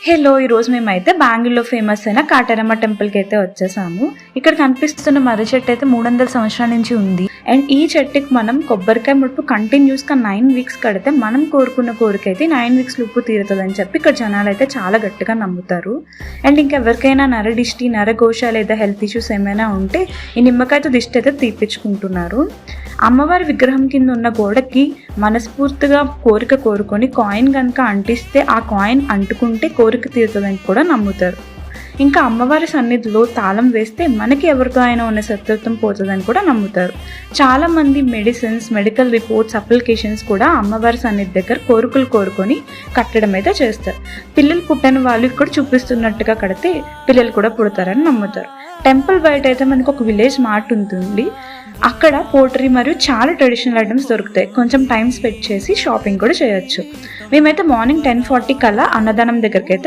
Hello, ఈరోజు మేమైతే బెంగళూరులో ఫేమస్ అయిన కాటరమ్మ టెంపుల్కి అయితే వచ్చేసాము. ఇక్కడ కనిపిస్తున్న మర్రి చెట్టు అయితే 300 సంవత్సరాల నుంచి ఉంది. అండ్ ఈ చెట్టుకి మనం కొబ్బరికాయ ముడుపు కంటిన్యూస్గా 9 వీక్స్ కడితే మనం కోరుకున్న కోరిక అయితే 9 వీక్స్ లోపు తీరుతుంది అని చెప్పి ఇక్కడ జనాలు అయితే చాలా గట్టిగా నమ్ముతారు. అండ్ ఇంకెవరికైనా నరదిష్టి, నరఘోష లేదా హెల్త్ ఇష్యూస్ ఏమైనా ఉంటే ఈ నిమ్మకాయతో దిష్టి అయితే తీపించుకుంటున్నారు. అమ్మవారి విగ్రహం కింద ఉన్న గోడకి మనస్ఫూర్తిగా కోరిక కోరుకొని కాయిన్ కనుక అంటిస్తే ఆ కాయిన్ అంటుకుంటే కోరిక తీరుతుందని కూడా నమ్ముతారు. ఇంకా అమ్మవారి సన్నిధిలో తాళం వేస్తే మనకి ఎవరితో అయినా ఉన్న శత్రుత్వం పోతుందని కూడా నమ్ముతారు. చాలామంది మెడిసిన్స్, మెడికల్ రిపోర్ట్స్, అప్లికేషన్స్ కూడా అమ్మవారి సన్నిధి దగ్గర కోరికలు కోరుకొని కట్టడం అయితే చేస్తారు. పిల్లలు పుట్టని వాళ్ళు ఇక్కడ చూపిస్తున్నట్టుగా కడితే పిల్లలు కూడా పుడతారని నమ్ముతారు. టెంపుల్ బయట అయితే మనకు ఒక విలేజ్ మార్ట్ ఉంటుంది. అక్కడ పోటరీ మరియు చాలా ట్రెడిషనల్ ఐటమ్స్ దొరుకుతాయి. కొంచెం టైం స్పెండ్ చేసి షాపింగ్ కూడా చేయొచ్చు. మేమైతే మార్నింగ్ 10:40 కల్లా అన్నదానం దగ్గరికి అయితే